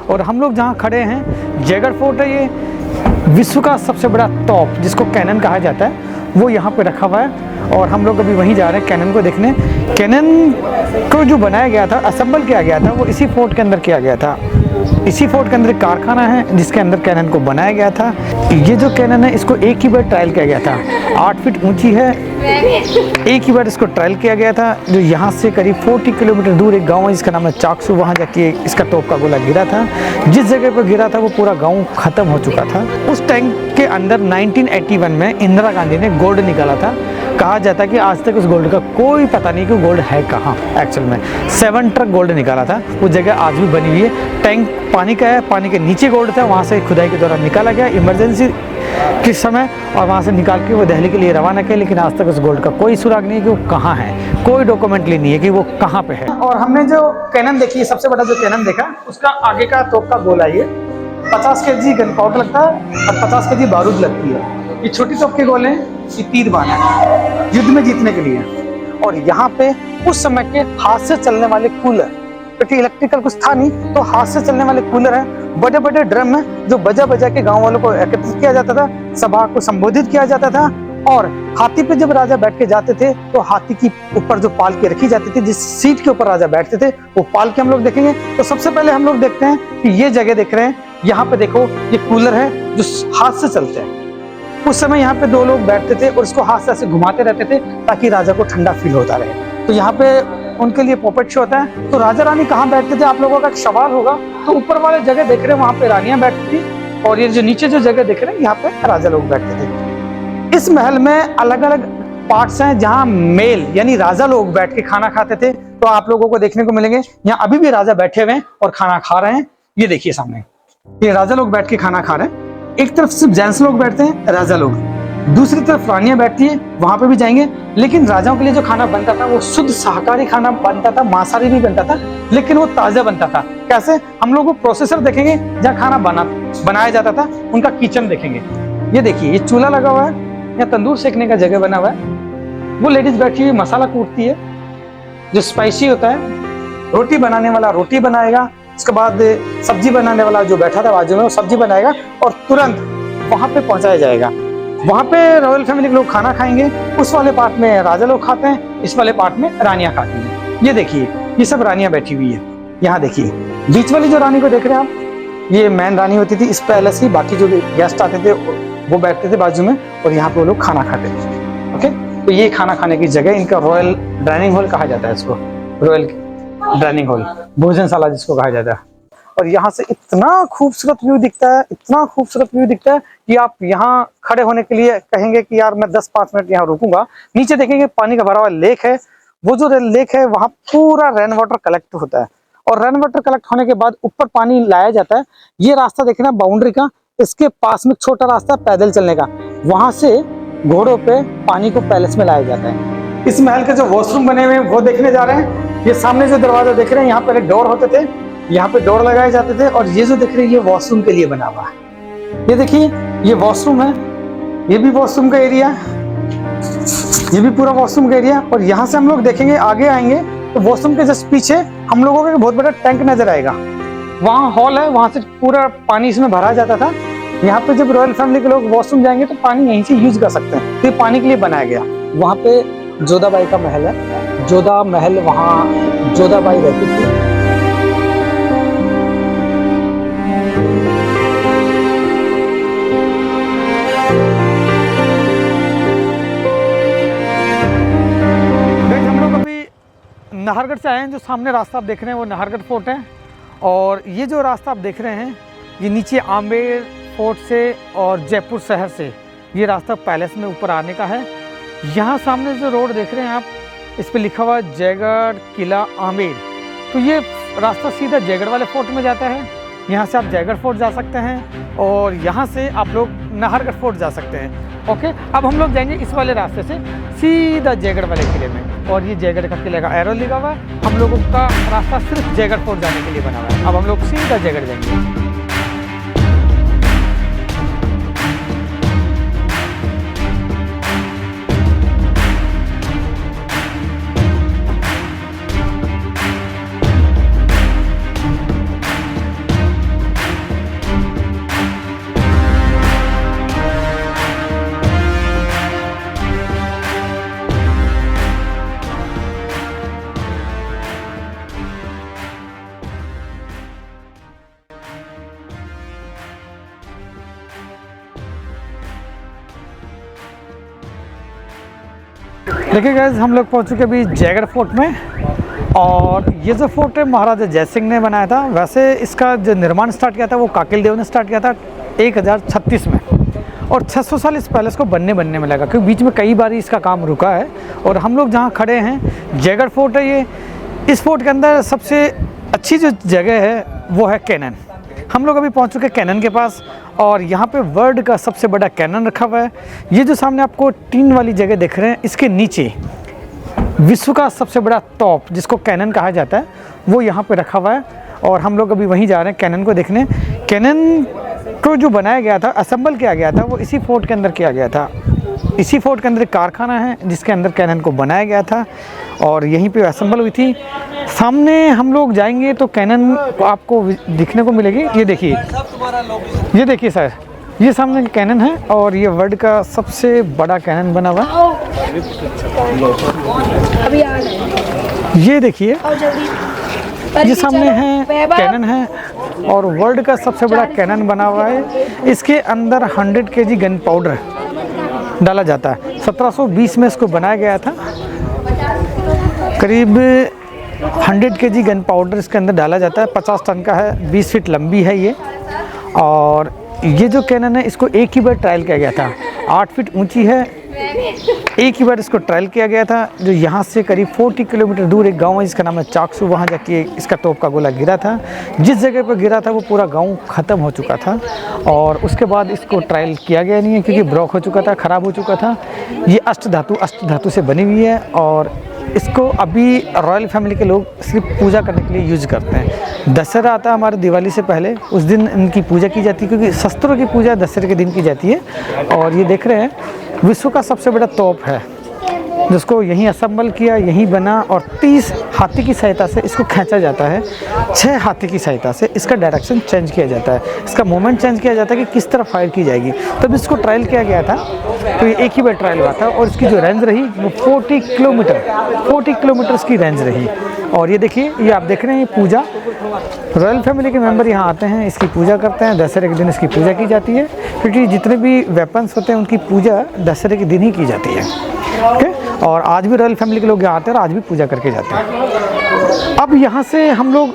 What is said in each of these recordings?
और हम लोग जहाँ खड़े हैं जयगढ़ फोर्ट है, ये विश्व का सबसे बड़ा तोप जिसको कैनन कहा जाता है वो यहाँ पे रखा हुआ है। और हम लोग अभी वहीं जा रहे हैं कैनन को देखने। कैनन को जो बनाया गया था, असेंबल किया गया था, वो इसी फोर्ट के अंदर किया गया था। इसी फोर्ट के अंदर एक कारखाना है जिसके अंदर कैनन को बनाया गया था। ये जो कैनन है इसको एक ही बार ट्रायल किया गया था, 8 फीट ऊंची है, एक ही बार इसको ट्रायल किया गया था। जो यहाँ से करीब 40 किलोमीटर दूर एक गांव है जिसका नाम है चाकसू, वहाँ जाके इसका तोप का गोला गिरा था। जिस जगह पर गिरा था वो पूरा गांव खत्म हो चुका था। उस टैंक के अंदर 1981 में इंदिरा गांधी ने गोल्ड निकाला था। कहा जाता है कि आज तक उस गोल्ड का कोई पता नहीं कि गोल्ड है कहाँ। एक्चुअल में 7 ट्रक गोल्ड निकाला था। वो जगह आज भी बनी हुई है। टैंक पानी का है, पानी के नीचे गोल्ड था, वहाँ से खुदाई के दौरान निकाला गया इमरजेंसी किस समय, और वहाँ से निकाल के वो दिल्ली के लिए रवाना किया। लेकिन आज तक उस गोल्ड का कोई सुराग नहीं है कि वो कहाँ है, कोई डॉक्यूमेंटली नहीं है कि वो कहाँ पे है। और हमने जो कैनन देखी, सबसे बड़ा जो कैनन देखा, उसका आगे का तोप का गोला ये 50 kg गन पाउडर लगता है और 50 kg बारूद लगती है। ये छोटी तोप के गोले ये तीर बाण है युद्ध में जीतने के लिए। और यहाँ पे उस समय के हाथ से चलने वाले कूलर, क्योंकि इलेक्ट्रिकल कुछ था नहीं, तो हाथ से चलने वाले कूलर है, बड़े बड़े ड्रम है जो बजा बजा के गांव वालों को एकत्रित किया जाता था, सभा को संबोधित किया जाता था। और हाथी पे जब राजा बैठ के जाते थे तो हाथी की ऊपर जो पालकी रखी जाती थी, जिस सीट के ऊपर राजा बैठते थे, वो पालकी हम लोग देखेंगे। तो सबसे पहले हम लोग देखते हैं कि ये जगह देख रहे हैं, यहाँ पे देखो ये कूलर है जो हाथ से चलते हैं। उस समय यहाँ पे 2 लोग बैठते थे और इसको हाथ से ऐसे घुमाते रहते थे ताकि राजा को ठंडा फील होता रहे। तो यहाँ पे उनके लिए पॉपेट शो होता है। तो राजा रानी कहाँ बैठते थे, आप लोगों का एक सवाल होगा। तो ऊपर वाले जगह देख रहे हैं वहाँ पे रानियां बैठती थी, और ये जो नीचे जो जगह देख रहे हैं यहाँ पे राजा लोग बैठते थे। इस महल में अलग अलग पार्ट्स हैं जहाँ मेल यानी राजा लोग बैठ के खाना खाते थे। तो आप लोगों को देखने को मिलेंगे यहाँ अभी भी राजा बैठे हुए हैं और खाना खा रहे हैं। ये देखिए सामने ये राजा लोग बैठ के खाना खा रहे हैं। एक तरफ सिर्फ जेंट्स लोग बैठते हैं, राजा लोग, दूसरी तरफ रानियां बैठती है, वहां पे भी जाएंगे। लेकिन राजाओं के लिए जो खाना बनता था वो शुद्ध शाकाहारी खाना बनता था, मांसाहारी भी बनता था, लेकिन वो ताजा बनता था। कैसे, हम लोग वो प्रोसेसर देखेंगे जहाँ खाना बनाया जाता था, उनका किचन देखेंगे। ये देखिए ये चूल्हा लगा हुआ है, यहाँ तंदूर सेकने का जगह बना हुआ है। वो लेडीज बैठी हुई मसाला कूटती है जो स्पाइसी होता है। रोटी बनाने वाला रोटी बनाएगा, उसके बाद सब्जी बनाने वाला जो बैठा था बाजू में वो सब्जी बनाएगा और तुरंत वहां पे पहुंचाया जाएगा। वहां पे रॉयल फैमिली के लोग खाना खाएंगे। उस वाले पार्ट में राजा लोग खाते हैं, इस वाले पार्ट में रानियां खाती हैं। ये देखिए ये सब रानियां बैठी हुई है। यहाँ देखिए बीच वाली जो रानी को देख रहे हैं आप, ये मैन रानी होती थी इस पैलेस की। बाकी जो गेस्ट आते थे वो बैठते थे बाजू में और यहाँ पे वो लोग खाना खाते थे। ओके, तो ये खाना खाने की जगह, इनका रॉयल डाइनिंग हॉल कहा जाता है इसको, रॉयल डाइनिंग हॉल, भोजनशाला जिसको कहा जाता है। और यहाँ से इतना खूबसूरत व्यू दिखता है, इतना खूबसूरत व्यू दिखता है कि आप यहाँ खड़े होने के लिए कहेंगे कि यार मैं 10-5 मिनट यहाँ रुकूंगा। नीचे देखेंगे पानी का भरा हुआ लेक है। वो जो लेक है वहाँ पूरा रेन वाटर कलेक्ट होता है और रेन वाटर कलेक्ट होने के बाद ऊपर पानी लाया जाता है। ये रास्ता देखना बाउंड्री का, इसके पास में छोटा रास्ता पैदल चलने का, वहां से घोड़ों पे पानी को पैलेस में लाया जाता है। इस महल के जो वॉशरूम बने हुए हैं वो देखने जा रहे हैं। ये सामने जो दरवाजा देख रहे हैं यहाँ पर एक डोर होते थे, यहाँ पे डोर लगाए जाते थे। और ये जो देख रहे हैं ये वॉशरूम के लिए बना हुआ है। ये देखिए ये वॉशरूम है, ये भी वॉशरूम का एरिया, ये भी पूरा वॉशरूम का एरिया। और यहाँ से हम लोग देखेंगे, आगे आएंगे तो वॉशरूम के जस्ट पीछे हम लोगों को बहुत बड़ा टैंक नजर आएगा। वहाँ हॉल है, वहां से पूरा पानी इसमें भरा जाता था। यहाँ पे जब रॉयल फैमिली के लोग वॉशरूम जाएंगे तो पानी यहीं से यूज कर सकते हैं, तो ये पानी के लिए बनाया गया। वहाँ पे जोधाबाई का महल है, जोधा महल, वहाँ जोधाबाई रहती थी। हम लोग अभी नाहरगढ़ से आए हैं। जो सामने रास्ता आप देख रहे हैं वो नाहरगढ़ फोर्ट है। और ये जो रास्ता आप देख रहे हैं ये नीचे आमेर फोर्ट से और जयपुर शहर से ये रास्ता पैलेस में ऊपर आने का है। यहाँ सामने जो रोड देख रहे हैं आप, इस पे लिखा हुआ है जयगढ़ किला आमेर। तो ये रास्ता सीधा जयगढ़ वाले फोर्ट में जाता है। यहाँ से आप जयगढ़ फोर्ट जा सकते हैं और यहाँ से आप लोग नाहरगढ़ फोर्ट जा सकते हैं। ओके, अब हम लोग जाएंगे इस वाले रास्ते से सीधा जयगढ़ वाले किले में। और ये जयगढ़ का किले का एरो लगा हुआ है। हम लोगों का रास्ता सिर्फ जयगढ़ फोर्ट जाने के लिए बना हुआ है। अब हम लोग सीधा जयगढ़ जाएंगे। देखिए गाइस, हम लोग पहुंच चुके अभी जयगढ़ फोर्ट में। और ये जो फोर्ट है महाराजा जय सिंह ने बनाया था। वैसे इसका जो निर्माण स्टार्ट किया था वो काकिल देव ने स्टार्ट किया था 1036 में, और 600 साल इस पैलेस को बनने में लगा, क्योंकि बीच में कई बार इसका काम रुका है। और हम लोग जहाँ खड़े हैं जयगढ़ फोर्ट है ये। इस फोर्ट के अंदर सबसे अच्छी जो जगह है वो है कैनन। हम लोग अभी पहुँच चुके हैं कैनन के पास, और यहाँ पे वर्ल्ड का सबसे बड़ा कैनन रखा हुआ है। ये जो सामने आपको टीन वाली जगह दिख रहे हैं, इसके नीचे विश्व का सबसे बड़ा तोप जिसको कैनन कहा जाता है वो यहाँ पे रखा हुआ है। और हम लोग अभी वहीं जा रहे हैं कैनन को देखने। कैनन को जो बनाया गया था, असेंबल किया गया था, वो इसी फोर्ट के अंदर किया गया था। इसी फोर्ट के अंदर एक कारखाना है जिसके अंदर कैनन को बनाया गया था, और यहीं पे असेंबल हुई थी। सामने हम लोग जाएंगे तो कैनन को आपको दिखने को मिलेगी। ये देखिए सर, ये सामने कैनन है, और ये वर्ल्ड का सबसे बड़ा कैनन बना हुआ है। ये देखिए, ये सामने है कैनन है, और वर्ल्ड का सबसे बड़ा कैनन बना हुआ है। इसके अंदर 100 kg गन पाउडर डाला जाता है। 1720 में इसको बनाया गया था। करीब 100 kg गन पाउडर इसके अंदर डाला जाता है। 50 टन का है, 20 फीट लंबी है ये। और ये जो कैनन है इसको एक ही बार ट्रायल किया गया था। 8 फीट ऊंची है, एक ही बार इसको ट्रायल किया गया था। जो यहाँ से करीब 40 किलोमीटर दूर एक गांव है जिसका नाम है चाकसू, वहाँ जाके इसका तोप का गोला गिरा था। जिस जगह पर गिरा था वो पूरा गांव ख़त्म हो चुका था, और उसके बाद इसको ट्रायल किया गया नहीं है क्योंकि ब्लॉक हो चुका था, ख़राब हो चुका था। ये अष्ट धातु से बनी हुई है, और इसको अभी रॉयल फैमिली के लोग सिर्फ पूजा करने के लिए यूज करते हैं। दशहरा आता है हमारे दिवाली से पहले, उस दिन इनकी पूजा की जाती है, क्योंकि शस्त्रों की पूजा दशहरे के दिन की जाती है। और ये देख रहे हैं विश्व का सबसे बड़ा तोप है, जिसको यहीं असेंबल किया, यहीं बना, और 30 हाथी की सहायता से इसको खींचा जाता है। 6 हाथी की सहायता से इसका डायरेक्शन चेंज किया जाता है, इसका मूवमेंट चेंज किया जाता है कि किस तरफ फायर की जाएगी। तब इसको ट्रायल किया गया था, तो ये एक ही बार ट्रायल हुआ था, और इसकी जो रेंज रही वो 40 किलोमीटर इसकी रेंज रही। और ये देखिए, ये आप देख रहे हैं, ये पूजा रॉयल फैमिली के मेंबर यहाँ आते हैं, इसकी पूजा करते हैं। दशहरे के दिन इसकी पूजा की जाती है, क्योंकि जितने भी वेपन्स होते हैं उनकी पूजा दशहरे के दिन ही की जाती है। ओके, और आज भी रॉयल फैमिली के लोग यहाँ आते हैं और आज भी पूजा करके जाते हैं। अब यहाँ से हम लोग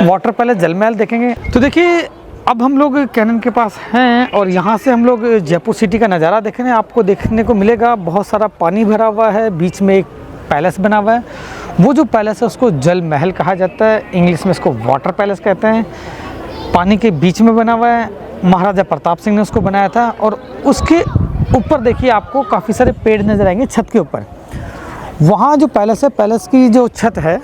वाटर पैलेस जल महल देखेंगे। तो देखिए, अब हम लोग कैनन के पास हैं, और यहाँ से हम लोग जयपुर सिटी का नज़ारा देखेंगे। आपको देखने को मिलेगा बहुत सारा पानी भरा हुआ है, बीच में एक पैलेस बना हुआ है। वो जो पैलेस है उसको जल महल कहा जाता है, इंग्लिश में इसको वाटर पैलेस कहते हैं। पानी के बीच में बना हुआ है, महाराजा प्रताप सिंह ने उसको बनाया था। और उसके ऊपर देखिए आपको काफ़ी सारे पेड़ नज़र आएंगे छत के ऊपर। वहाँ जो पैलेस है, पैलेस की जो छत है,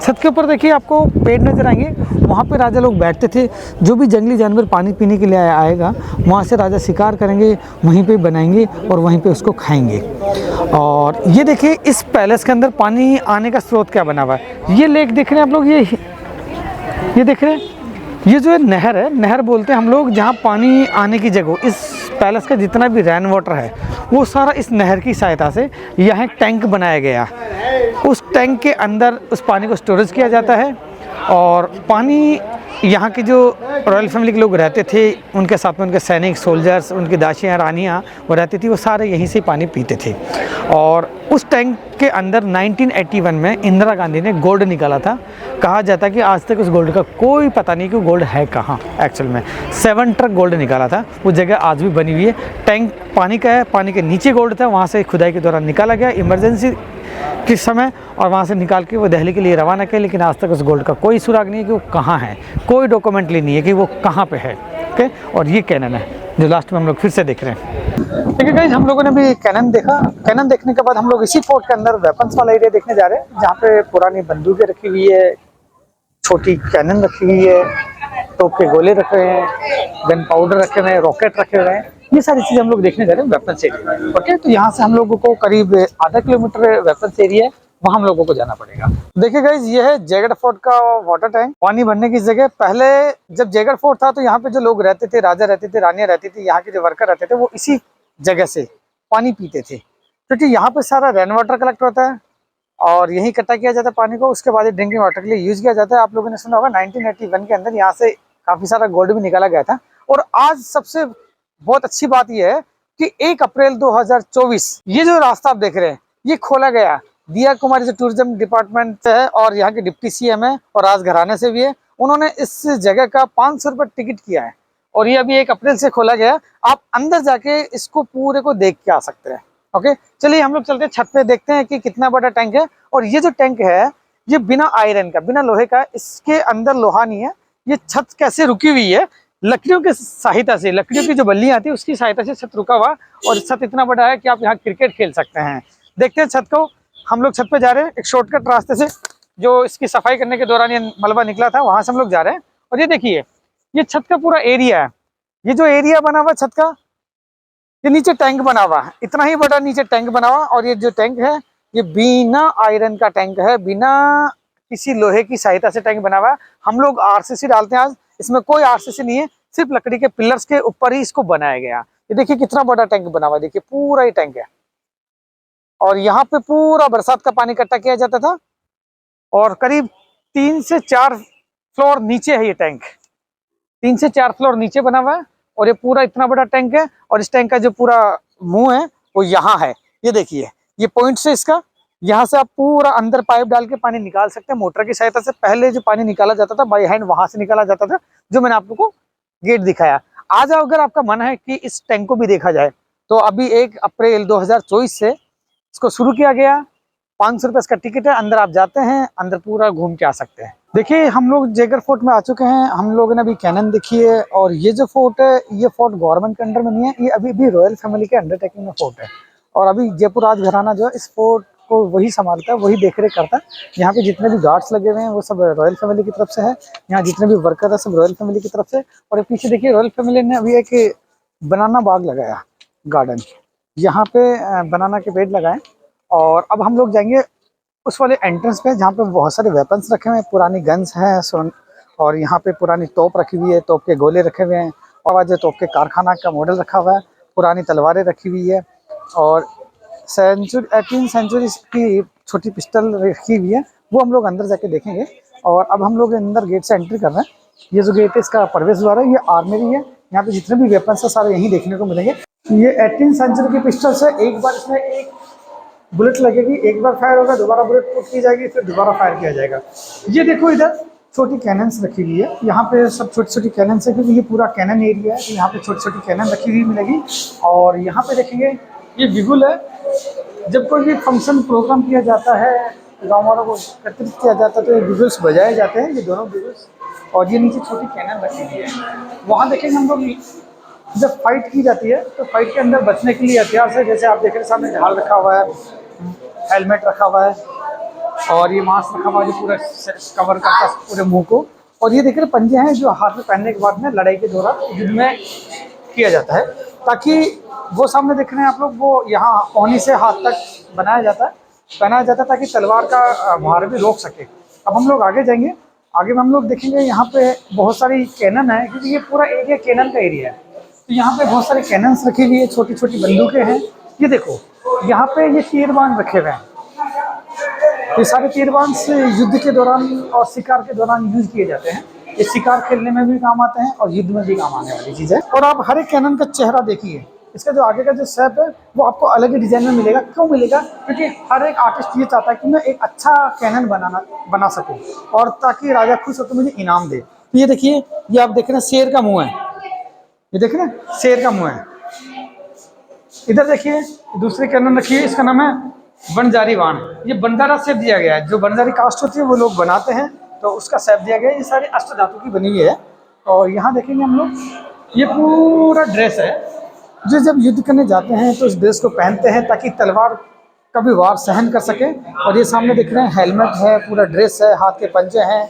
छत के ऊपर देखिए आपको पेड़ नज़र आएंगे। वहाँ पे राजा लोग बैठते थे। जो भी जंगली जानवर पानी पीने के लिए आएगा, वहाँ से राजा शिकार करेंगे, वहीं पे बनाएंगे और वहीं पे उसको खाएंगे। और ये देखिए, इस पैलेस के अंदर पानी आने का स्रोत क्या बना हुआ है। ये लेक देख रहे हैं आप लोग, ये देख रहे हैं, ये जो नहर है, नहर बोलते हैं हम लोग जहाँ पानी आने की जगह। इस पैलेस का जितना भी रेन वाटर है वो सारा इस नहर की सहायता से यहाँ एक टैंक बनाया गया। उस टैंक के अंदर उस पानी को स्टोरेज किया जाता है, और पानी यहाँ के जो रॉयल फैमिली के लोग रहते थे, उनके साथ में उनके सैनिक, सोल्जर्स, उनकी दासियाँ, रानियाँ वो रहती थी, वो सारे यहीं से पानी पीते थे। और उस टैंक के अंदर 1981 में इंदिरा गांधी ने गोल्ड निकाला था। कहा जाता है कि आज तक उस गोल्ड का कोई पता नहीं कि गोल्ड है कहाँ। एक्चुअल में 7 ट्रक गोल्ड निकाला था। वो जगह आज भी बनी हुई है। टैंक पानी का है, पानी के नीचे गोल्ड था, वहाँ से खुदाई के दौरान निकाला गया इमरजेंसी किस समय, और वहाँ से निकाल के वो दिल्ली के लिए रवाना किया। लेकिन आज तक उस गोल्ड का कोई सुराग नहीं है कि वो कहाँ है, कोई डॉक्यूमेंटली नहीं है कि वो कहाँ पे है। ओके, और ये कैनन है जो लास्ट में हम लोग फिर से देख रहे हैं। ठीक है गाइस, हम लोगों ने भी कैनन देखा। कैनन देखने के बाद हम लोग इसी फोर्ट के अंदर वेपन्स वाला एरिया देखने जा रहे हैं, जहाँ पे पुरानी बंदूकें रखी हुई है, छोटी कैनन रखी हुई है, तोप के गोले रखे हुए हैं, गन पाउडर रखे हुए हैं, रॉकेट रखे हुए हैं। ये सारी चीज़ें हम लोग देखने जा रहे हैं वेपन्स एरिया में। ओके, तो यहाँ से हम लोगों को करीब आधा किलोमीटर वेपन्स एरिया है, वहाँ हम लोगों को जाना पड़ेगा। देखिए गाइस, ये है जयगढ़ फोर्ट का वाटर टैंक, पानी भरने की जगह। पहले जब जयगढ़ फोर्ट था तो यहाँ पे जो लोग रहते थे, राजा रहते थे, रानियाँ रहती थी, यहाँ के जो वर्कर रहते थे, वो इसी जगह से पानी पीते थे, क्योंकि यहाँ पे सारा रेन वाटर कलेक्ट होता है और यही इकट्ठा किया जाता है पानी को। उसके बाद ड्रिंकिंग वाटर के लिए यूज किया जाता है। आप लोगों ने सुना होगा 1981 के अंदर यहाँ से काफी सारा गोल्ड भी निकाला गया था। और आज सबसे बहुत अच्छी बात यह है, कि 1 अप्रैल 2024 ये जो रास्ता आप देख रहे हैं ये खोला गया। दिया कुमारी जो टूरिज्म डिपार्टमेंट से है और यहाँ के डिप्टी सीएम है और राजघराने से भी है, उन्होंने इस जगह का 500 रुपये टिकट किया है और ये अभी 1 अप्रैल से खोला गया। आप अंदर जाके इसको पूरे को देख के आ सकते हैं। ओके, चलिए हम लोग चलते हैं छत पे, देखते हैं कि कितना बड़ा टैंक है। और ये जो टैंक है ये बिना आयरन का, बिना लोहे का, इसके अंदर लोहा नहीं है। ये छत कैसे रुकी हुई है, लकड़ियों के सहायता से, लकड़ियों की जो बल्लियां आती है उसकी सहायता से छत रुका हुआ। और छत इतना बड़ा है कि आप यहाँ क्रिकेट खेल सकते हैं। देखते हैं छत को। हम लोग छत पे जा रहे हैं एक शॉर्टकट रास्ते से, जो इसकी सफाई करने के दौरान ये मलबा निकला था, वहां से हम लोग जा रहे हैं। और ये देखिए ये छत का पूरा एरिया है। ये जो एरिया बना हुआ छत का, ये नीचे टैंक बना हुआ है, इतना ही बड़ा नीचे टैंक बना हुआ। और ये जो टैंक है ये बिना आयरन का टैंक है, बिना किसी लोहे की सहायता से टैंक बना हुआ है। हम लोग आरसीसी डालते हैं आज, इसमें कोई आरसीसी नहीं है, सिर्फ लकड़ी के पिलर्स के ऊपर ही इसको बनाया गया। ये देखिए कितना बड़ा टैंक बना हुआ है, देखिए पूरा ही टैंक है। और यहाँ पे पूरा बरसात का पानी इकट्ठा किया जाता था। और करीब 3 से 4 फ्लोर नीचे है ये टैंक, 3 से 4 फ्लोर नीचे बना हुआ है। और ये पूरा इतना बड़ा टैंक है और इस टैंक का जो पूरा मुंह है वो यहाँ है। ये देखिए ये पॉइंट से इसका, यहाँ से आप पूरा अंदर पाइप डाल के पानी निकाल सकते हैं मोटर की सहायता से। पहले जो पानी निकाला जाता था बाई हैंड, वहां से निकाला जाता था, जो मैंने आप लोग को गेट दिखाया। आज अगर आपका मन है कि इस टैंक को भी देखा जाए तो अभी 1 अप्रैल 2024 से इसको शुरू किया गया। 500 रुपये इसका टिकट है, अंदर आप जाते हैं, अंदर पूरा घूम के आ सकते हैं। देखिए हम लोग जयगढ़ फोर्ट में आ चुके हैं। हम लोगों ने अभी कैनन देखी है। और ये जो फोर्ट है ये फोर्ट गवर्नमेंट के अंडर में नहीं है, ये अभी भी रॉयल फैमिली के अंडरटेकिंग में फोर्ट है। और अभी जयपुर राजघराना जो है इस फोर्ट को वही संभालता है, वही देखरेख करता है। यहाँ पे जितने भी गार्ड्स लगे हुए हैं वो सब रॉयल फैमिली की तरफ से है। यहाँ जितने भी वर्कर है सब रॉयल फैमिली की तरफ से। और पीछे देखिए रॉयल फैमिली ने अभी एक बनाना बाग लगाया, गार्डन, यहाँ पे बनाना के पेड़ लगाए। और अब हम लोग जाएंगे उस वाले एंट्रेंस पे जहाँ पे बहुत सारे वेपन्स रखे हुए हैं, पुरानी गन्स हैं। और यहाँ पे पुरानी तोप रखी हुई है, तोप के गोले रखे हुए हैं। और आज तोप के कारखाना का मॉडल रखा हुआ है, पुरानी तलवारें रखी हुई है। और 18 सेंचुरी की छोटी पिस्टल रखी हुई है, वो हम लोग अंदर जाके देखेंगे। और अब हम लोग अंदर गेट से एंट्री कर रहे हैं। ये जो गेट है इसका प्रवेश द्वार है, ये आर्मरी है। यहाँ पे जितने भी वेपन्स है सारे यहीं देखने को मिलेंगे। ये 18 सेंचुरी की पिस्टल से एक बार इसमें एक बुलेट लगेगी, एक बार फायर होगा, दोबारा बुलेट पुट की जाएगी, फिर दोबारा फायर किया जाएगा। ये देखो इधर छोटी कैनन्स रखी हुई है, यहाँ पे सब छोटी छोटी कैनन्स है क्योंकि ये पूरा कैनन एरिया है। तो यहाँ पे छोटी छोटी कैनन रखी हुई मिलेगी। और यहाँ पे देखेंगे ये बिगुल है, जब कोई भी फंक्शन प्रोग्राम किया जाता है, गाँव वालों को एकत्रित किया जाता है तो ये बिगुल्स बजाए जाते हैं, ये दोनों बिगुल्स। और ये नीचे छोटी कैनन रखी हुई है। वहाँ देखेंगे हम लोग जब फाइट की जाती है तो फाइट के अंदर बचने के लिए हथियार से, जैसे आप देख रहे हैं सामने ढाल रखा हुआ है, हेलमेट रखा हुआ है, और ये मास्क रखा हुआ है जो पूरा कवर करता है पूरे मुंह को। और ये देख रहे पंजे हैं जो हाथ में पहनने के बाद में लड़ाई के दौरान युद्ध में किया जाता है, ताकि वो सामने देख रहे हैं आप लोग, वो यहाँ पौनी से हाथ तक बनाया जाता है, पहनाया जाता है ताकि तलवार का मुहार भी रोक सके। अब हम लोग आगे जाएंगे, आगे में हम लोग देखेंगे यहाँ पे बहुत सारी कैनन है क्योंकि ये पूरा एरिया कैनन का एरिया है। तो यहाँ पे बहुत सारे कैनन्स रखी हुई है, छोटी छोटी बंदूकें हैं। ये देखो यहाँ पे ये तीरबान रखे हुए हैं, ये सारे तीरबान से युद्ध के दौरान और शिकार के दौरान यूज किए जाते हैं। ये शिकार खेलने में भी काम आते हैं और युद्ध में भी काम आने वाली चीज़ है। और आप हर एक कैनन का चेहरा देखिए, इसका जो आगे का जो शेप है वो आपको अलग ही डिजाइन में मिलेगा। क्यों मिलेगा? क्योंकि हर एक आर्टिस्ट ये चाहता है कि मैं एक अच्छा कैनन बना सकूँ और ताकि राजा खुश हो तो मुझे इनाम दे। तो ये देखिए, ये आप देख रहे हैं शेर का मुँह है, ये देख रहे हैं शेर का मुँह है। इधर देखिए दूसरी कैनन रखी है, इसका नाम है बनजारी बाण। ये बंजारा शेप दिया गया है, जो बंजारी कास्ट होती है वो लोग बनाते हैं तो उसका शेप दिया गया है। ये सारी अष्ट धातु की बनी हुई है। और यहाँ देखेंगे हम लोग, ये पूरा ड्रेस है जो जब युद्ध करने जाते हैं तो इस ड्रेस को पहनते हैं ताकि तलवार का भी वार सहन कर सके। और ये सामने देख रहे हैं हेलमेट है, पूरा ड्रेस है, हाथ के पंजे हैं,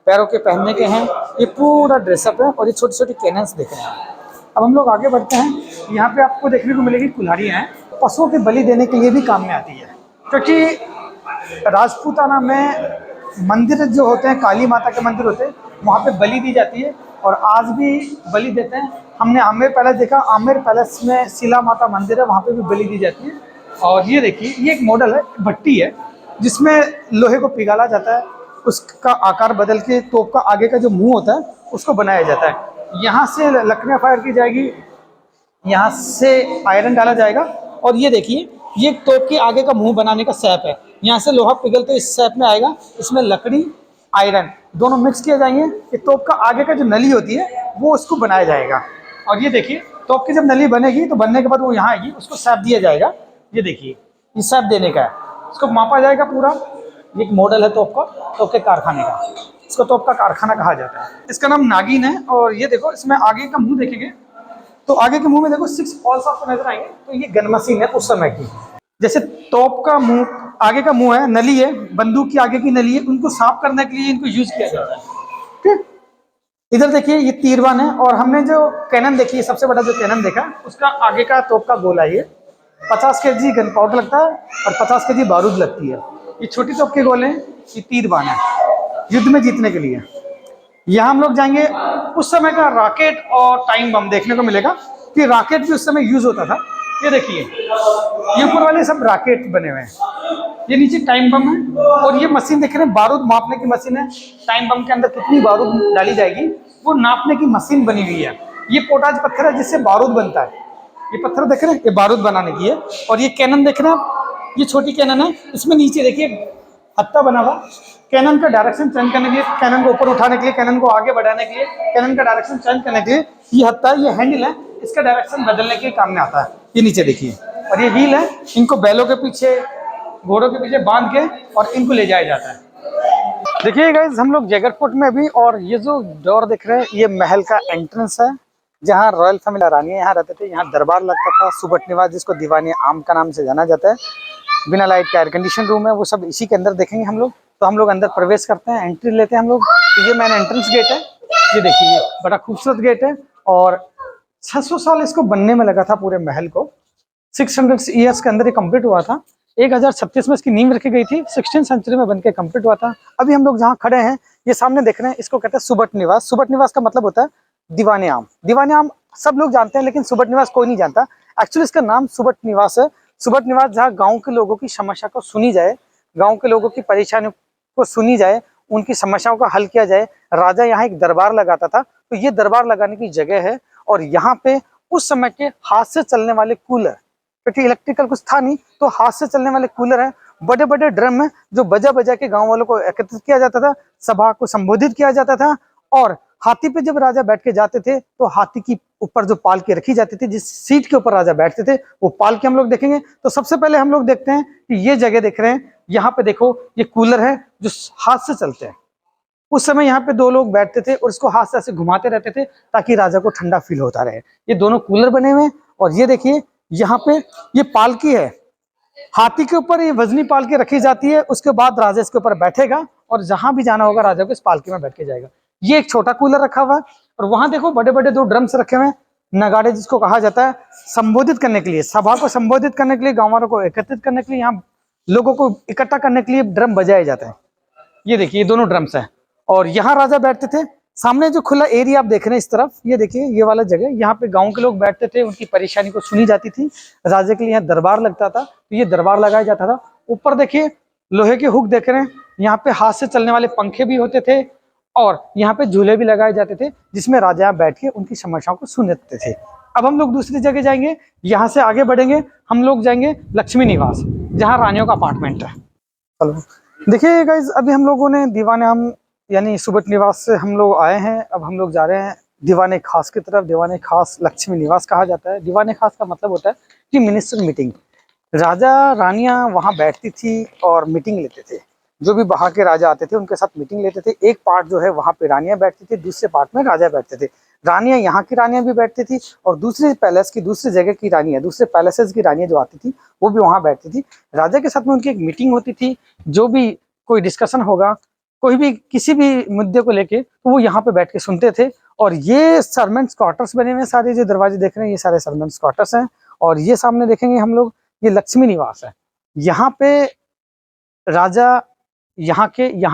पैरों के पहनने के हैं, ये पूरा ड्रेसअप है। और ये छोटी छोटी कैनन्स देख रहे हैं। अब हम लोग आगे बढ़ते हैं, यहाँ पे आपको देखने को मिलेगी कुल्हाड़ियाँ हैं, पशुओं के बलि देने के लिए भी काम में आती है। क्योंकि राजपूताना में मंदिर जो होते हैं, काली माता के मंदिर होते हैं, वहाँ पे बलि दी जाती है और आज भी बलि देते हैं। हमने आमेर पैलेस देखा, आमेर पैलेस में शिला माता मंदिर है, वहाँ पे भी बलि दी जाती है। और ये देखिए, ये एक मॉडल है, भट्टी है जिसमें लोहे को पिघाला जाता है, उसका आकार बदल के तोप का आगे का जो मुँह होता है उसको बनाया जाता है। यहाँ से लकड़ियाँ फायर की जाएगी, यहाँ से आयरन डाला जाएगा। और ये देखिए, ये तोप के आगे का मुंह बनाने का सैप है। यहाँ से लोहा पिघलते इस सैप में आएगा, इसमें लकड़ी, आयरन दोनों मिक्स किए जाएंगे। ये तोप का आगे का जो नली होती है वो उसको बनाया जाएगा। और ये देखिए, तोप की जब नली बनेगी तो बनने के बाद वो यहाँ आएगी, उसको सैप दिया जाएगा। ये देखिए, ये सैप देने का है, इसको मापा जाएगा पूरा। ये एक मॉडल है तोप का, तोप के कारखाने का। इसको तोप का कारखाना कहा जाता है। इसका नाम नागिन है। और ये देखो, इसमें आगे का मुंह देखेंगे तो आगे के मुंह में देखो 6 हॉल्स आपको नजर आएंगे। तो ये गन मशीन है उस समय की। जैसे तोप का मुंह, आगे का मुंह है, नली है, बंदूक की आगे की नली है, उनको साफ करने के लिए इनको यूज किया जाता है। ठीक, इधर देखिए, ये तीरबान है। और हमने जो कैनन देखी है, सबसे बड़ा जो कैनन देखा, उसका आगे का तोप का गोला ये 50 केजी गन पाउडर लगता है और 50 केजी बारूद लगती है। ये छोटी तोप के गोले, ये तीरबान है, युद्ध में जीतने के लिए। यहाँ हम लोग जाएंगे, उस समय का रॉकेट और टाइम बम देखने को मिलेगा कि रॉकेट भी उस समय यूज होता था। ये देखिए, ये ऊपर वाले सब रॉकेट बने हुए हैं, ये नीचे टाइम बम है। और ये मशीन देख रहे हैं, बारूद मापने की मशीन है। टाइम बम के अंदर कितनी बारूद डाली जाएगी वो नापने की मशीन बनी हुई है। ये पोटाज पत्थर है जिससे बारूद बनता है। ये पत्थर देख रहे हैं, ये बारूद बनाने की है। और ये कैनन देख रहे हैं आप, ये छोटी कैनन है। इसमें नीचे देखिए हत्ता बना हुआ, कैनन का डायरेक्शन चेंज करने के लिए, कैनन को ऊपर उठाने के लिए, कैनन को आगे बढ़ाने के लिए, कैनन का डायरेक्शन चेंज करने के लिए ये हत्ता, ये हैंडल है, इसका डायरेक्शन बदलने के काम में आता है। ये नीचे देखिए, और ये व्हील है, इनको बैलों के पीछे, घोड़ों के पीछे बांध के और इनको ले जाया जाता है। देखिए गाइस, हम लोग जैगर फोर्ट में अभी, और ये जो डोर दिख रहे हैं ये महल का एंट्रेंस है, जहाँ रॉयल फैमिली रानियां यहाँ रहते थे। यहाँ दरबार लगता था, सुबट निवास जिसको दीवाने आम का नाम से जाना जाता है। बिना लाइट का एयर कंडीशन रूम है, वो सब इसी के अंदर देखेंगे हम लोग। तो हम लोग अंदर प्रवेश करते हैं, एंट्री लेते हैं हम लोग। तो ये मेन एंट्रेंस गेट है, ये देखिए, ये बड़ा खूबसूरत गेट है। और 600 साल इसको बनने में लगा था, पूरे महल को 600 ईयर्स के अंदर ये कंप्लीट हुआ था। 1036 में इसकी नींव रखी गई थी, 16वीं सेंचुरी में बनके कंप्लीट हुआ था। अभी हम लोग जहाँ खड़े हैं, ये सामने देख रहे हैं, इसको कहते हैं सुबट निवास। सुबट निवास का मतलब होता है दीवाने आम। दीवाने आम सब लोग जानते हैं, लेकिन सुबट निवास कोई नहीं जानता। एक्चुअली इसका नाम सुबट निवास है। सुबट निवास जहाँ गाँव के लोगों की समस्या को सुनी जाए, गाँव के लोगों की परेशानियों को सुनी जाए, उनकी समस्याओं का हल किया जाए। राजा यहाँ एक दरबार लगाता था, तो ये दरबार लगाने की जगह है। और यहाँ पे उस समय के हाथ से चलने वाले कूलर, क्योंकि इलेक्ट्रिकल कुछ था नहीं, तो हाथ से चलने वाले कूलर है, बड़े बड़े ड्रम है, जो बजा बजा के गांव वालों को एकत्रित किया जाता था, सभा को संबोधित किया जाता था। और हाथी पे जब राजा बैठ के जाते थे, तो हाथी की ऊपर जो पालकी रखी जाती थी, जिस सीट के ऊपर राजा बैठते थे, वो पालकी हम लोग देखेंगे। तो सबसे पहले हम लोग देखते हैं कि ये जगह देख रहे हैं, यहाँ पे देखो, ये कूलर है जो हाथ से चलते हैं। उस समय यहाँ पे 2 लोग बैठते थे और इसको हाथ से ऐसे घुमाते रहते थे, ताकि राजा को ठंडा फील होता रहे। ये दोनों कूलर बने हुए हैं। और ये देखिए, यहाँ पे ये पालकी है, हाथी के ऊपर ये वजनी पालकी रखी जाती है। उसके बाद राजा इसके ऊपर बैठेगा और जहां भी जाना होगा राजा को इस पालकी में बैठ के जाएगा। ये एक छोटा कूलर रखा हुआ है। और वहां देखो, बड़े बड़े 2 ड्रम्स रखे हुए हैं, नगाड़े जिसको कहा जाता है, संबोधित करने के लिए, सभा को संबोधित करने के लिए, गांव वालों को एकत्रित करने के लिए, यहाँ लोगों को इकट्ठा करने के लिए ड्रम बजाए जाते हैं। ये देखिए, ये दोनों ड्रम्स हैं। और यहाँ राजा बैठते थे। सामने जो खुला एरिया आप देख रहे हैं इस तरफ, ये देखिए, ये वाला जगह, यहाँ पे गांव के लोग बैठते थे, उनकी परेशानी को सुनी जाती थी। राजा के लिए यहाँ दरबार लगता था, तो ये दरबार लगाया जाता था। ऊपर देखिए, लोहे के हुक देख रहे हैं, यहाँ पे हाथ से चलने वाले पंखे भी होते थे। और यहाँ पे झूले भी लगाए जाते थे, जिसमें राजा बैठ के उनकी समस्याओं को सुनते थे। अब हम लोग दूसरी जगह जाएंगे, यहाँ से आगे बढ़ेंगे, हम लोग जाएंगे लक्ष्मी निवास, जहाँ रानियों का अपार्टमेंट है। चलो देखिए गाइज, अभी हम लोगों ने दीवाने आम यानी सुबट निवास से हम लोग आए हैं। अब हम लोग जा रहे हैं दीवाने खास की तरफ। दीवाने खास लक्ष्मी निवास कहा जाता है। दीवाने खास का मतलब होता है कि मिनिस्टर मीटिंग। राजा रानियां वहां बैठती थी और मीटिंग लेते थे। जो भी बाहर के राजा आते थे उनके साथ मीटिंग लेते थे। एक पार्ट जो है वहां पे रानियां बैठती थी, दूसरे पार्ट में राजा बैठते थे। रानियां यहाँ की रानियां भी बैठती थी, और दूसरे पैलेस की, दूसरी जगह की रानियां, दूसरे पैलेसेस की रानियां जो आती थी वो भी वहां बैठती थी। राजा के साथ में उनकी एक मीटिंग होती थी। जो भी कोई डिस्कशन होगा, कोई भी किसी भी मुद्दे को लेके, तो वो यहाँ पे बैठ के सुनते थे। और ये सर्वेंट्स क्वार्टर्स बने हुए, सारे जो दरवाजे देख रहे हैं ये सारे सर्वेंट्स क्वार्टर्स हैं। और ये सामने देखेंगे हम लोग, ये लक्ष्मी निवास है। यहाँ पे राजा, यहाँ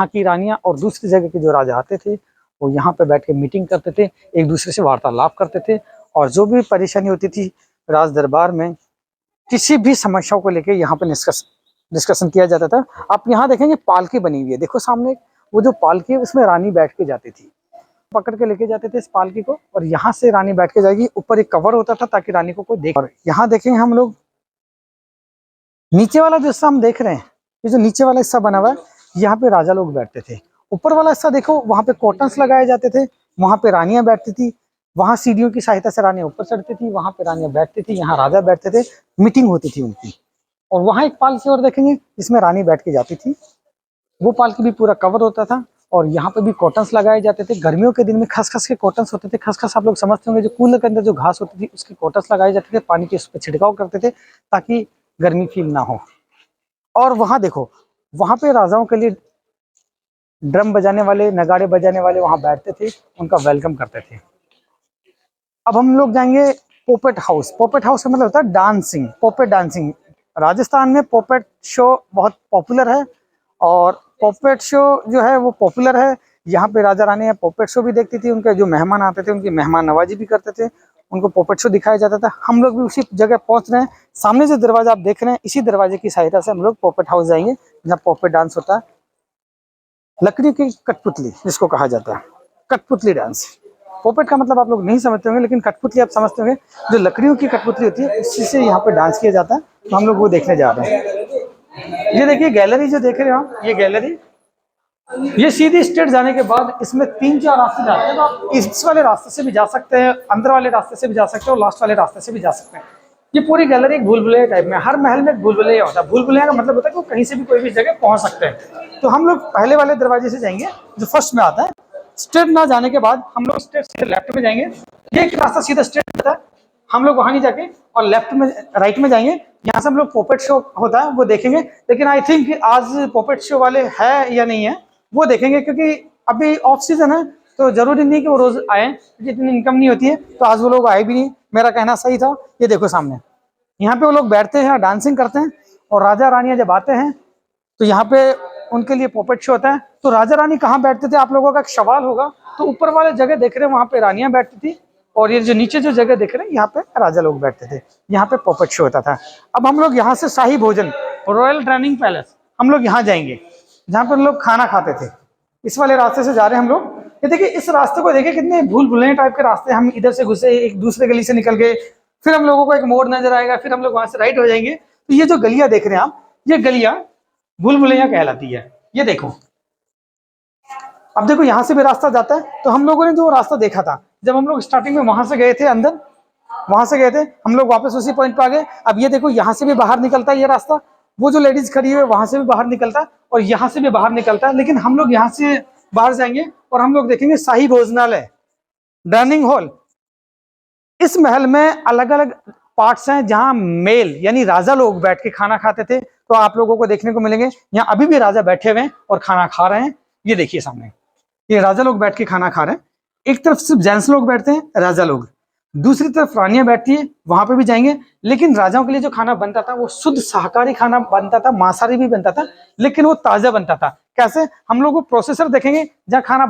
की रानियां और दूसरी जगह के जो राजा आते थे वो यहाँ पे बैठ के मीटिंग करते थे, एक दूसरे से वार्तालाप करते थे। और जो भी परेशानी होती थी राज दरबार में, किसी भी समस्याओं को लेके यहाँ पे डिस्कशन किया जाता था। आप यहाँ देखेंगे पालकी बनी हुई है, देखो सामने वो जो पालकी है उसमें रानी बैठ के जाती थी। पकड़ के लेके जाते थे इस पालकी को, और यहाँ से रानी बैठ के जाएगी। ऊपर एक कवर होता था ताकि रानी को कोई देख। और यहाँ देखेंगे हम लोग नीचे वाला जो हिस्सा हम देख रहे हैं, ये जो नीचे वाला हिस्सा बना हुआ है, यहाँ पे राजा लोग बैठते थे। ऊपर वाला हिस्सा देखो, वहाँ पे कॉटन्स लगाए जाते थे, वहाँ पे रानियां बैठती थी, वहाँ सीढ़ियों की सहायता से रानियां ऊपर चढ़ती थी, वहाँ पे रानियां बैठती थी, यहाँ राजा बैठते थे, मीटिंग होती थी उनकी। और वहाँ एक पालकी और देखेंगे जिसमें रानी बैठ के जाती थी, वो पालकी भी पूरा कवर होता था। और यहाँ पे भी कॉटन्स लगाए जाते थे। गर्मियों के दिन में खसखस के कॉटन्स होते थे। खसखस आप लोग समझते होंगे, जो कूलर के अंदर जो घास होती थी उसके कॉटन्स लगाए जाते थे, पानी के उस पर छिड़काव करते थे ताकि गर्मी फील ना हो। और वहाँ देखो, वहाँ पे राजाओं के लिए ड्रम बजाने वाले, नगाड़े बजाने वाले वहाँ बैठते थे, उनका वेलकम करते थे। अब हम लोग जाएंगे पोपेट हाउस। पोपेट हाउस का मतलब होता है डांसिंग, पोपेट डांसिंग। राजस्थान में पोपेट शो बहुत पॉपुलर है, और पोपेट शो जो है वो पॉपुलर है। यहाँ पे राजा रानी पोपेट शो भी देखती थी, उनके जो मेहमान आते थे उनकी मेहमान नवाजी भी करते थे, उनको पोपेट शो दिखाया जाता था। हम लोग भी उसी जगह पहुंच रहे हैं। सामने जो दरवाजा आप देख रहे हैं, इसी दरवाजे की सहायता से हम लोग पोपेट हाउस जाएंगे, जहाँ पोपेट डांस होता है। लकड़ी की कठपुतली जिसको कहा जाता है, कठपुतली डांस। पोपेट का मतलब आप लोग नहीं समझते होंगे, लेकिन कठपुतली आप समझते होंगे। जो लकड़ियों की कठपुतली होती है, उसी से यहाँ पे डांस किया जाता है। तो हम लोग वो देखने जा रहे हैं। ये देखिए गैलरी जो देख रहे हो आप, ये गैलरी, ये सीधी स्ट्रेट जाने के बाद इसमें 3-4 रास्ते जाते हैं। तो आप इस वाले रास्ते से भी जा सकते हैं, अंदर वाले रास्ते से भी जा सकते हैं, और लास्ट वाले रास्ते से भी जा सकते हैं। ये पूरी गैलरी एक भूल भुलैया टाइप में। हर महल में एक भूल भुलैया होता है। भूल भुलैया का मतलब होता है कि वो कहीं से भी कोई भी जगह पहुंच सकते हैं। तो हम लोग पहले वाले दरवाजे से जाएंगे जो फर्स्ट में आता है। स्ट्रेट ना जाने के बाद हम लोग स्ट्रेट सीधे लेफ्ट में जाएंगे। ये एक रास्ता सीधा स्ट्रेट जाता है, हम लोग वहां नहीं जाके और लेफ्ट में राइट में जाएंगे। यहाँ से हम लोग पोपेट शो होता है वो देखेंगे। लेकिन आई थिंक आज पोपेट शो वाले है या नहीं है वो देखेंगे, क्योंकि अभी ऑफ सीजन है, तो जरूरी नहीं कि वो रोज आए, जितनी इनकम नहीं होती है। तो आज वो लोग आए भी नहीं, मेरा कहना सही था। ये देखो सामने, यहाँ पे वो लोग बैठते हैं, डांसिंग करते हैं, और राजा रानियां जब आते हैं तो यहाँ पे उनके लिए पोपेट शो होता है। तो राजा रानी कहाँ बैठते थे, आप लोगों का एक सवाल होगा। तो ऊपर वाले जगह देख रहे हैं, वहां पे रानियां बैठती थी, और ये जो नीचे जो जगह देख रहे हैं, यहाँ पे राजा लोग बैठते थे। यहाँ पे पोपेट शो होता था। अब हम लोग यहाँ से शाही भोजन, रॉयल डाइनिंग पैलेस, हम लोग यहाँ जाएंगे, जहाँ पर लोग खाना खाते थे। इस वाले रास्ते से जा रहे हैं हम लोग। ये देखिए, इस रास्ते को देखिए, कितने भूल भुलैया टाइप के रास्ते। हम इधर से घुसे, एक दूसरे गली से निकल गए, फिर हम लोगों को एक मोड़ नजर आएगा, फिर हम लोग वहां से राइट हो जाएंगे। तो ये जो गलियां देख रहे हैं आप, ये गलियां भूल भुलैया कहलाती है। ये देखो, अब देखो यहाँ से भी रास्ता जाता है। तो हम लोगों ने जो रास्ता देखा था, जब हम लोग स्टार्टिंग में वहां से गए थे अंदर, वहां से गए थे, हम लोग वापस उसी पॉइंट पे आ गए। अब ये देखो, यहाँ से भी बाहर निकलता है ये रास्ता। वो जो लेडीज खड़ी है वहां से भी बाहर निकलता है, और यहाँ से भी बाहर निकलता है। लेकिन हम लोग यहाँ से बाहर जाएंगे और हम लोग देखेंगे शाही भोजनालय, डाइनिंग हॉल। इस महल में अलग अलग पार्ट्स हैं जहां मेल यानी राजा लोग बैठ के खाना खाते थे। तो आप लोगों को देखने को मिलेंगे, यहाँ अभी भी राजा बैठे हुए हैं और खाना खा रहे हैं। ये देखिए सामने, ये राजा लोग बैठ के खाना खा रहे हैं। एक तरफ सिर्फ जेंट्स लोग बैठते हैं, राजा लोग, दूसरी तरफ रानियां बैठती है, वहां पे भी जाएंगे। लेकिन राजाओं के लिए जो खाना बनता था वो शुद्ध शाकाहारी खाना बनता था, मांसाहारी भी बनता था, लेकिन वो ताजा बनता था। कैसे, हम लोग वो प्रोसेसर देखेंगे जहाँ खाना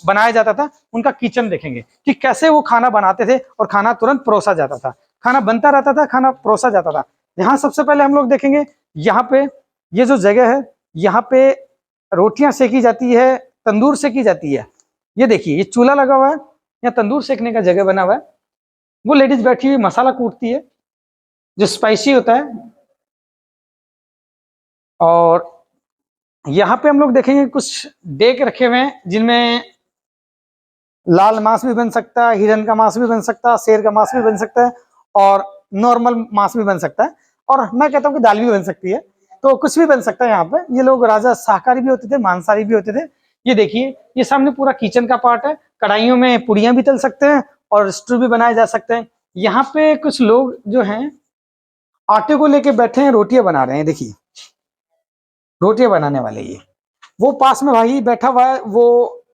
बनाया जाता था, उनका किचन देखेंगे कि कैसे वो खाना बनाते थे, और खाना तुरंत परोसा जाता था, खाना बनता रहता था, खाना परोसा जाता था। यहाँ सबसे पहले हम लोग देखेंगे, यहाँ पे ये जो जगह है, यहाँ पे रोटियां सेकी जाती है, तंदूर सेकी जाती है। ये देखिए, ये चूल्हा लगा हुआ है, यहाँ तंदूर सेकने का जगह बना हुआ है। वो लेडीज बैठी हुई मसाला कूटती है जो स्पाइसी होता है। और यहाँ पे हम लोग देखेंगे कुछ डेक रखे हुए हैं, जिनमें लाल मांस भी बन सकता है, हिरन का मांस भी बन सकता है, शेर का मांस भी बन सकता है, और नॉर्मल मांस भी बन सकता है, और मैं कहता हूँ कि दाल भी बन सकती है। तो कुछ भी बन सकता है यहाँ पे। ये लोग राजा शाकाहारी भी होते थे, मांसाहारी भी होते थे। ये देखिए, ये सामने पूरा किचन का पार्ट है। कढ़ाइयों में पुड़ियां भी तल सकते हैं और स्टू भी बनाए जा सकते हैं। यहाँ पे कुछ लोग जो हैं आटे को लेके बैठे हैं, रोटियां बना रहे हैं। देखिए, रोटियां बनाने वाले ये, वो पास में भाई बैठा हुआ है, वो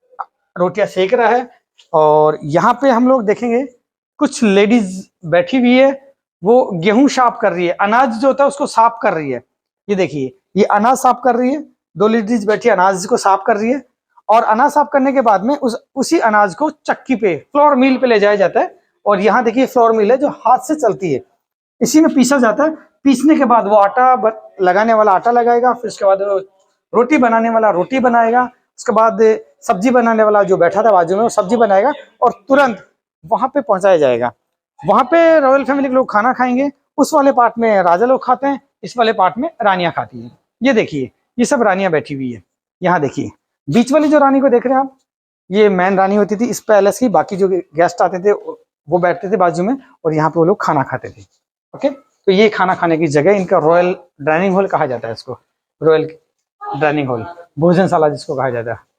रोटियां सेक रहा है। और यहाँ पे हम लोग देखेंगे कुछ लेडीज बैठी हुई है, वो गेहूं साफ कर रही है, अनाज जो होता है उसको साफ कर रही है। ये देखिए, ये अनाज साफ कर रही है, 2 लेडीज बैठी अनाज को साफ कर रही है। और अनाज साफ करने के बाद में उसी अनाज को चक्की पे, फ्लोर मिल पे ले जाया जाता है। और यहाँ देखिए, फ्लोर मिल है जो हाथ से चलती है, इसी में पीसा जाता है। पीसने के बाद वो आटा लगाने वाला आटा लगाएगा, फिर उसके बाद रोटी बनाने वाला रोटी बनाएगा, उसके बाद सब्जी बनाने वाला जो बैठा था बाजू में वो सब्जी बनाएगा और तुरंत वहां पे पहुंचाया जाएगा। वहां पे रॉयल फैमिली के लोग खाना खाएंगे। उस वाले पार्ट में राजा लोग खाते हैं, इस वाले पार्ट में रानियां खाती हैं। ये देखिए, ये सब रानियां बैठी हुई है। यहाँ देखिए, बीच वाली जो रानी को देख रहे हैं आप, ये मैन रानी होती थी इस पैलेस की। बाकी जो गेस्ट आते थे वो बैठते थे बाजू में और यहाँ पे वो लोग खाना खाते थे। ओके, तो ये खाना खाने की जगह, इनका रॉयल डाइनिंग हॉल कहा जाता है इसको, रॉयल डाइनिंग हॉल, भोजनशाला जिसको कहा जाता है।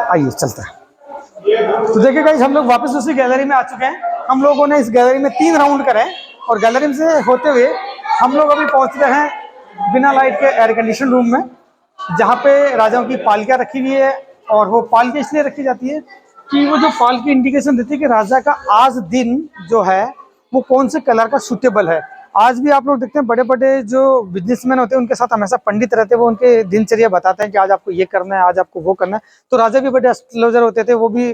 आइए चलता है। तो देखिए गाइस, हम लोग वापस उसी गैलरी में आ चुके हैं। हम लोगों ने इस गैलरी में 3 राउंड करे और गैलरी से होते हुए हम लोग अभी पहुंच रहे हैं बिना लाइट के एयर कंडीशन रूम में, जहाँ पे राजाओं की पालकियाँ रखी हुई है। और वो पालकी इसलिए रखी जाती है कि वो जो पालकी इंडिकेशन देती है कि राजा का आज दिन जो है वो कौन से कलर का सूटेबल है। आज भी आप लोग देखते हैं बड़े बड़े जो बिजनेसमैन होते हैं उनके साथ हमेशा पंडित रहते हैं, वो उनके दिनचर्या बताते हैं कि आज आपको ये करना है, आज आपको वो करना है। तो राजा भी बड़े एस्ट्रोलॉजर होते थे, वो भी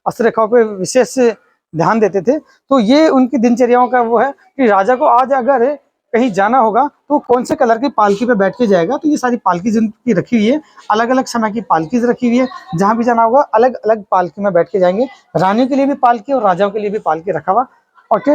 हस्तरेखाओं पे विशेष ध्यान देते थे। तो ये उनकी दिनचर्याओं का वो है कि राजा को आज अगर कहीं जाना होगा तो कौन से कलर की पालकी पे बैठ के जाएगा। तो ये सारी पालकी जिनकी रखी हुई है, अलग अलग समय की पालकी रखी हुई है। जहाँ भी जाना होगा अलग अलग पालकी में बैठ के जाएंगे। रानियों के लिए भी पालकी और राजाओं के लिए भी पालकी रखा हुआ। ओके,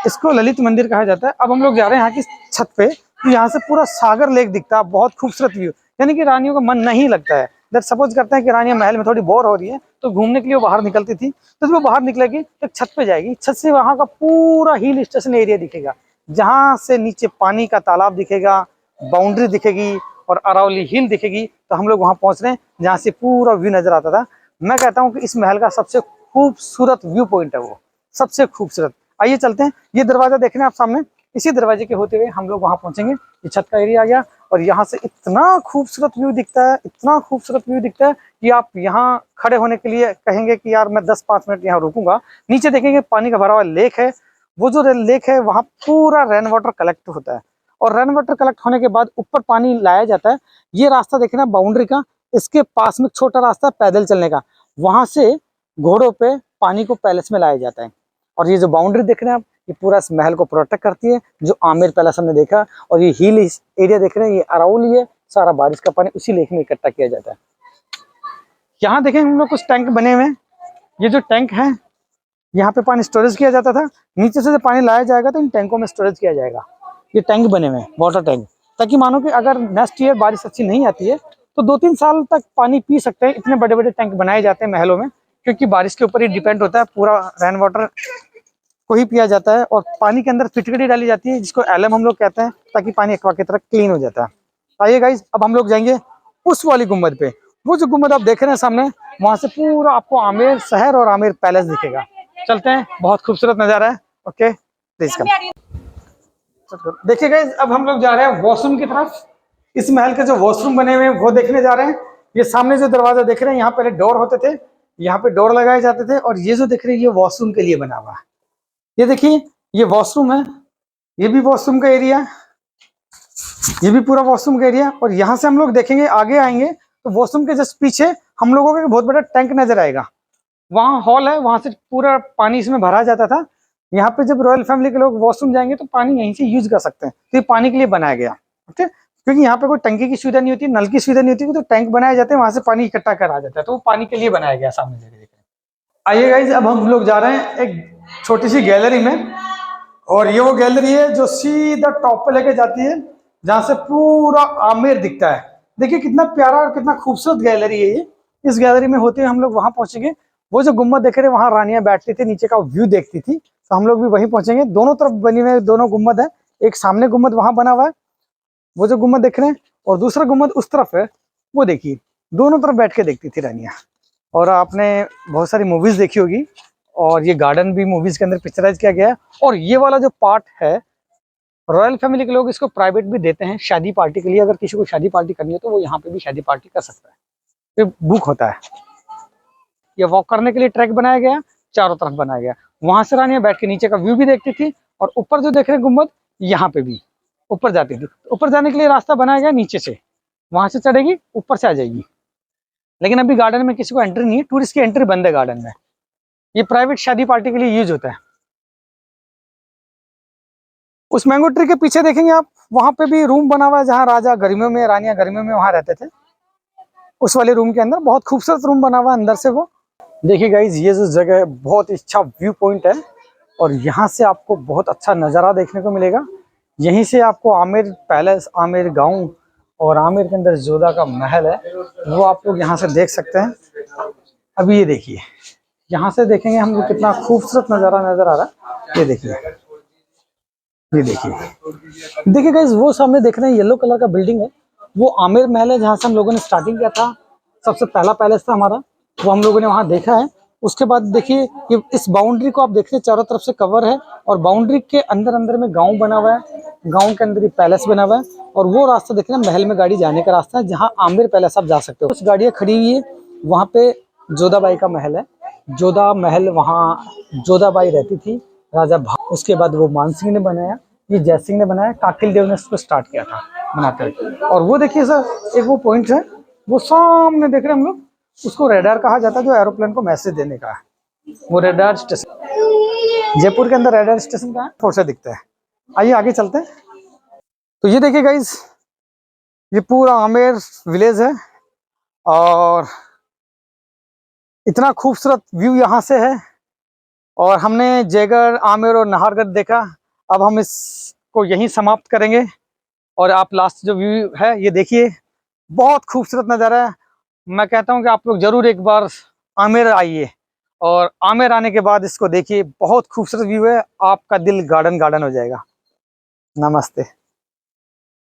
इसको ललित मंदिर कहा जाता है। अब हम लोग जा रहे हैं यहाँ की छत पे। तो यहाँ से पूरा सागर लेक दिखता है, बहुत खूबसूरत व्यू। यानी कि रानियों का मन नहीं लगता है। जब सपोज करते हैं कि रानियां महल में थोड़ी बोर हो रही है तो घूमने के लिए वो बाहर निकलती थी, तो जब वो बाहर निकलेगी तो छत पे जाएगी। छत से वहाँ का पूरा हिल स्टेशन एरिया दिखेगा, जहाँ से नीचे पानी का तालाब दिखेगा, बाउंड्री दिखेगी और अरावली हिल दिखेगी। तो हम लोग वहाँ पहुँच रहे हैं जहाँ से पूरा व्यू नजर आता था। मैं कहता हूँ कि इस महल का सबसे खूबसूरत व्यू पॉइंट है वो, सबसे खूबसूरत। आइए चलते हैं। ये दरवाजा देख रहे हैं आप सामने, इसी दरवाजे के होते हुए हम लोग वहाँ पहुँचेंगे। ये छत का एरिया आ गया और यहाँ से इतना खूबसूरत व्यू दिखता है, इतना खूबसूरत व्यू दिखता है कि आप यहाँ खड़े होने के लिए कहेंगे कि यार मैं 10-5 मिनट यहाँ रुकूंगा। नीचे देखेंगे पानी का भरा हुआ लेक है। वो जो लेक है वहाँ पूरा रेन वाटर कलेक्ट होता है और रेन वाटर कलेक्ट होने के बाद ऊपर पानी लाया जाता है। ये रास्ता देखना बाउंड्री का, इसके पास में छोटा रास्ता पैदल चलने का, वहां से घोड़ों पे पानी को पैलेस में लाया जाता है। और ये जो बाउंड्री देख रहे हैं आप, ये पूरा इस महल को प्रोटेक्ट करती है, जो आमेर पैलेस हमने देखा। और ये हिल एरिया देख रहे हैं, ये अरावली है, सारा बारिश का पानी उसी लेक में इकट्ठा किया जाता है। यहाँ देखें हम लोग कुछ टैंक बने हुए हैं। ये जो टैंक है, यहाँ पे पानी स्टोरेज किया जाता था। नीचे से जब पानी लाया जाएगा तो इन टैंकों में स्टोरेज किया जाएगा। ये टैंक बने हुए हैं, वाटर टैंक, ताकि मानो कि अगर नेक्स्ट ईयर बारिश अच्छी नहीं आती है तो 2-3 साल तक पानी पी सकते हैं। इतने बड़े बड़े टैंक बनाए जाते हैं महलों में, क्योंकि बारिश के ऊपर ही डिपेंड होता है। पूरा रेन वाटर को ही पिया जाता है और पानी के अंदर फिटकड़ी डाली जाती है, जिसको एलम हम लोग कहते हैं, ताकि पानी एक्वा की तरह क्लीन हो जाता है। आइए गाइज, अब हम लोग जाएंगे उस वाली गुम्बद पे। वो जो गुम्बद आप देख रहे हैं सामने, वहां से पूरा आपको आमेर शहर और आमेर पैलेस दिखेगा। चलते हैं, बहुत खूबसूरत नजारा है। Okay please come. देखिए गाइस, अब हम लोग जा रहे हैं वॉशरूम की तरफ। इस महल के जो वॉशरूम बने हुए हैं वो देखने जा रहे हैं। ये सामने जो दरवाजा देख रहे हैं, यहाँ पहले डोर होते थे, यहाँ पे डोर लगाए जाते थे। और ये जो देख रहे हैं, ये वॉशरूम के लिए बना हुआ है। ये देखिए, ये वॉशरूम है, ये भी वॉशरूम का एरिया, ये भी पूरा वॉशरूम का एरिया। और यहाँ से हम लोग देखेंगे, आगे आएंगे तो वॉशरूम के जस्ट पीछे हम लोगों को बहुत बड़ा टैंक नजर आएगा। वहाँ हॉल है, वहां से पूरा पानी इसमें भरा जाता था। यहाँ पे जब रॉयल फैमिली के लोग वॉशरूम जाएंगे तो पानी यहीं से यूज कर सकते हैं। तो ये पानी के लिए बनाया गया, ओके। क्योंकि यहाँ पे कोई टंकी की सुविधा नहीं होती, नल की सुविधा नहीं होती, तो टैंक बनाए जाते हैं, वहां से पानी इकट्ठा करा जाता है। तो वो पानी के लिए बनाया गया। सामने जगह देख रहे हैं। आइए गाइस, अब हम लोग जा रहे हैं एक छोटी सी गैलरी में। और ये वो गैलरी है जो सीधा टॉप पे लेके जाती है, जहाँ से पूरा आमेर दिखता है। देखिए कितना प्यारा और कितना खूबसूरत गैलरी है ये। इस गैलरी में होते हुए हम लोग वहां पहुंचेंगे। वो जो गुम्बद देख रहे हैं, वहां रानियां बैठती थी, नीचे का व्यू देखती थी। तो हम लोग भी वहीं पहुंचेंगे। दोनों तरफ बनी हुए दोनों गुम्बद है। एक सामने गुम्बद वहां बना हुआ है, वो जो गुम्बद देख रहे हैं, और दूसरा गुम्बद उस तरफ है, वो देखिए। दोनों तरफ बैठ के देखती थी रानियां। और आपने बहुत सारी मूवीज देखी होगी, और ये गार्डन भी मूवीज के अंदर पिक्चराइज किया गया है। और ये वाला जो पार्ट है, रॉयल फैमिली के लोग इसको प्राइवेट भी देते हैं शादी पार्टी के लिए। अगर किसी को शादी पार्टी करनी है तो वो यहाँ पे भी शादी पार्टी कर सकता है, ये बुक होता है। ये वॉक करने के लिए ट्रैक बनाया गया, चारों तरफ बनाया गया। वहां से रानियां बैठ के नीचे का व्यू भी देखती थी। और ऊपर जो देख रहे हैं गुम्बद, यहाँ पे भी ऊपर जाती थी। ऊपर जाने के लिए रास्ता बनाया गया नीचे से, वहां से चढ़ेगी, ऊपर से आ जाएगी। लेकिन अभी गार्डन में किसी को एंट्री नहीं है, टूरिस्ट की एंट्री बंद है गार्डन में। ये प्राइवेट शादी पार्टी के लिए यूज होता है। उस मैंगो ट्री के पीछे देखेंगे आप, वहां पे भी रूम बना हुआ है जहाँ राजा गर्मियों में, रानियां गर्मियों में वहां रहते थे। उस वाले रूम के अंदर बहुत खूबसूरत रूम बना हुआ है अंदर से। वो देखिए गाइज, ये जो जगह है बहुत अच्छा व्यू पॉइंट है और यहाँ से आपको बहुत अच्छा नज़ारा देखने को मिलेगा। यहीं से आपको आमेर पैलेस, आमेर गांव और आमेर के अंदर जोधा का महल है, वो आप लोग यहाँ से देख सकते हैं। अभी ये देखिए, यहाँ से देखेंगे हम लोग कितना खूबसूरत नज़ारा नजर आ रहा है। ये देखिए, ये देखिए गाइज, वो सामने देख रहे हैं येलो कलर का बिल्डिंग है, वो आमेर महल है जहाँ से हम लोगों ने स्टार्टिंग किया था। सबसे पहला पैलेस था हमारा, वो हम लोगों ने वहाँ देखा है। उसके बाद देखिए ये इस बाउंड्री को आप देखिए, चारों तरफ से कवर है और बाउंड्री के अंदर अंदर में गांव बना हुआ है, गांव के अंदर ही पैलेस बना हुआ है। और वो रास्ता देख रहे हैं महल में गाड़ी जाने का रास्ता है, जहाँ आमेर पैलेस आप जा सकते हो। कुछ गाड़ियाँ खड़ी हुई है वहाँ पे, जोधाबाई का महल है, जोधा महल, वहाँ जोधाबाई रहती थी, राजा भाग। उसके बाद वो मान सिंह ने बनाया, ये जय सिंह ने बनाया, काकिल देव ने इसको स्टार्ट किया था बनाते हुए। और वो देखिए सर, एक वो पॉइंट है, वो सामने देख रहे हैं हम लोग, उसको रेडार कहा जाता है, जो एरोप्लेन को मैसेज देने का है। वो रेडार स्टेशन, जयपुर के अंदर रेडार स्टेशन का है, फोर से दिखता है। आइए आगे चलते हैं। तो ये देखिए गाइज, ये पूरा आमेर विलेज है और इतना खूबसूरत व्यू यहाँ से है। और हमने जयगढ़, आमेर और नाहरगढ़ देखा, अब हम इसको यहीं समाप्त करेंगे। और आप लास्ट जो व्यू है ये देखिए, बहुत खूबसूरत नज़ारा है। मैं कहता हूँ कि आप लोग जरूर एक बार आमेर आइए और आमेर आने के बाद इसको देखिए, बहुत खूबसूरत व्यू है, आपका दिल गार्डन गार्डन हो जाएगा। नमस्ते।